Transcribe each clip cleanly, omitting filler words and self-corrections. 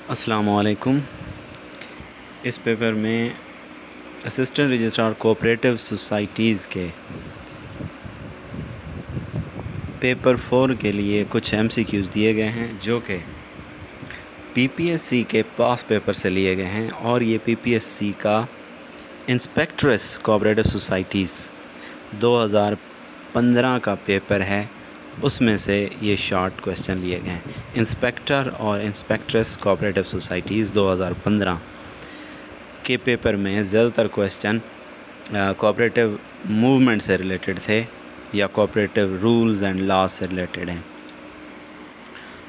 السلام علیکم۔ اس پیپر میں اسسٹنٹ رجسٹرار کوآپریٹو سوسائٹیز کے پیپر 4 کے لیے کچھ MCQs دیے گئے ہیں جو کہ PPSC کے پاس پیپر سے لیے گئے ہیں، اور یہ PPSC کا انسپیکٹرس کوآپریٹو سوسائٹیز 2015 کا پیپر ہے، اس میں سے یہ شارٹ کویسچن لیے گئے ہیں۔ انسپیکٹر اور انسپیکٹرس کوآپریٹو سوسائٹیز 2015 کے پیپر میں زیادہ تر کویسچن کوآپریٹو موومنٹ سے ریلیٹڈ تھے یا کوآپریٹو رولز اینڈ لاز سے ریلیٹڈ ہیں،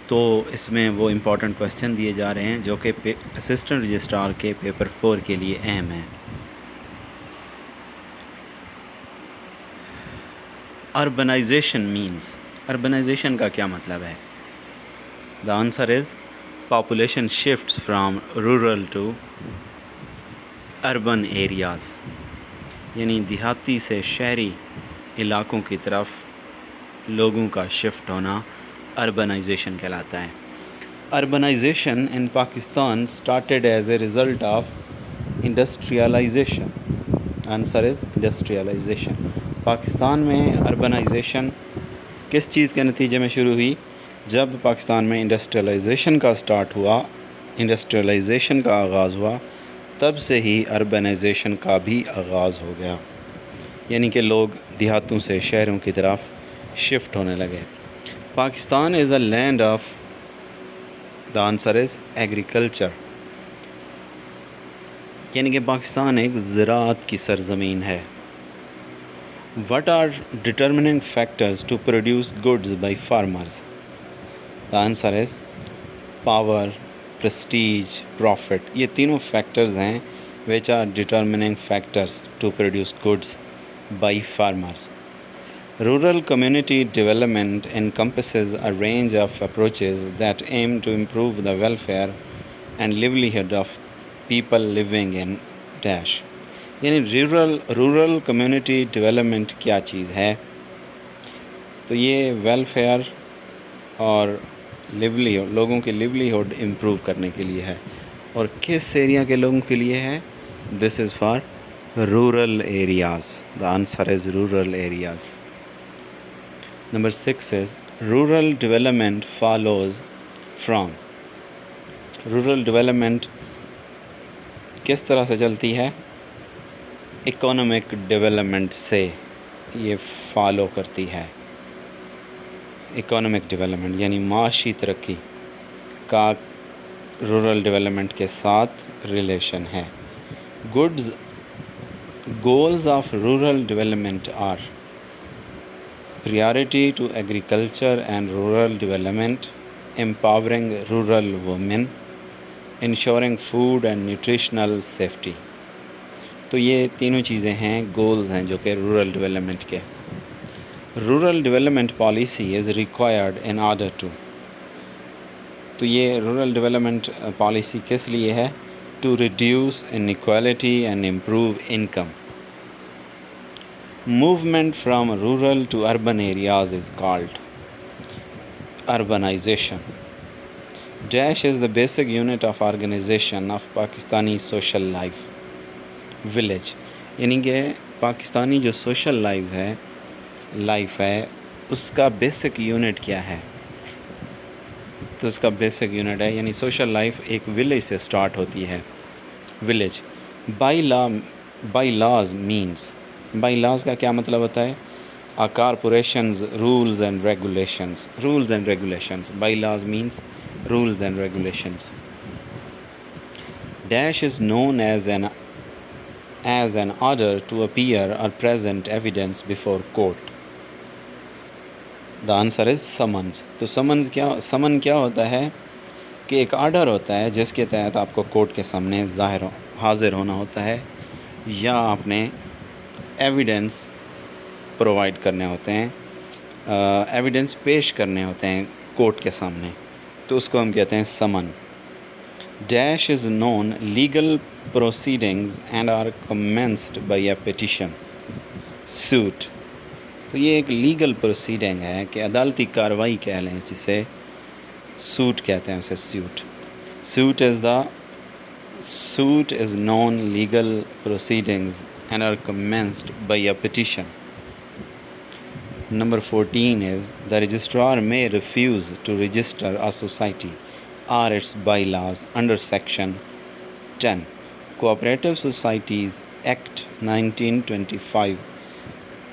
تو اس میں وہ امپورٹنٹ کویسچن دیے جا رہے ہیں جو کہ اسسٹنٹ رجسٹرار کے پیپر 4 کے لیے اہم ہیں۔ اربنائزیشن مینس، اربنائزیشن کا کیا مطلب ہے؟ The answer is population shifts from rural to urban areas, یعنی دیہاتی سے شہری علاقوں کی طرف لوگوں کا شفٹ ہونا اربنائزیشن کہلاتا ہے۔ Urbanisation in Pakistan started as a result of industrialization. Answer is industrialisation. Pakistan میں اربنائزیشن کس چیز کے نتیجے میں شروع ہوئی؟ جب پاکستان میں انڈسٹریلائزیشن کا سٹارٹ ہوا، انڈسٹریلائزیشن کا آغاز ہوا، تب سے ہی اربنائزیشن کا بھی آغاز ہو گیا، یعنی کہ لوگ دیہاتوں سے شہروں کی طرف شفٹ ہونے لگے۔ Pakistan is a land of, the answer is agriculture, یعنی کہ پاکستان ایک زراعت کی سرزمین ہے۔ What are determining factors to produce goods by farmers? The answer is power, prestige, profit. یہ تینوں فیکٹرز ہیں which are determining factors to produce goods by farmers. Rural community development encompasses a range of approaches that aim to improve the welfare and livelihood of people living in dash. یعنی rural community development کیا چیز ہے؟ تو یہ welfare اور لوگوں کے لیولیہڈ improve کرنے کے لیے ہے، اور کس ایریا کے لوگوں کے لیے ہے؟ This is for rural areas, the answer is rural areas. Number 6 is rural development follows from, rural development کس طرح سے چلتی ہے؟ اکنامک ڈیولپمنٹ سے یہ فالو کرتی ہے۔ اکنامک ڈیولپمنٹ یعنی معاشی ترقی کا رورل ڈیولپمنٹ کے ساتھ ریلیشن ہے۔ Goals of rural development are priority to agriculture and rural development, empowering rural women, ensuring food and nutritional safety. تو یہ تینوں چیزیں ہیں، گولز ہیں جو کہ رورل ڈیولپمنٹ کے۔ Rural development policy is required in order to, تو یہ رورل ڈیولپمنٹ پالیسی کس لیے ہے؟ To reduce inequality and improve income. Movement from rural to urban areas is called urbanization. This is the basic unit of organisation of Pakistani social life. Village یعنی کہ پاکستانی جو social life ہے اس کا basic unit کیا ہے؟ تو اس کا بیسک یونٹ ہے، یعنی سوشل لائف ایک ولیج سے سٹارٹ ہوتی ہے۔ Village bylaws means, bylaws کا کیا مطلب ہوتا ہے؟ Corporations rules and regulations, bylaws means rules and regulations. Dash is known as an order to appear or present evidence before court. The answer is summons. تو سمن کیا ہوتا ہے؟ کہ ایک آرڈر ہوتا ہے جس کے تحت آپ کو کورٹ کے سامنے حاضر ہونا ہوتا ہے، یا آپ نے ایویڈنس پرووائڈ کرنے ہوتے ہیں، ایویڈنس پیش کرنے ہوتے ہیں کورٹ کے سامنے، تو اس کو ہم کہتے ہیں سمن۔ Dash is known legal proceedings and are commenced by a petition, suit. تو یہ ایک لیگل پروسیڈنگ ہے کہ عدالتی کارروائی کہہ لیں، جسے سوٹ کہتے ہیں، اسے suit. Suit is non-legal proceedings and are commenced by a petition. Number 14 is the registrar may refuse to register a society or its bylaws under Section 10 Cooperative Societies Act 1925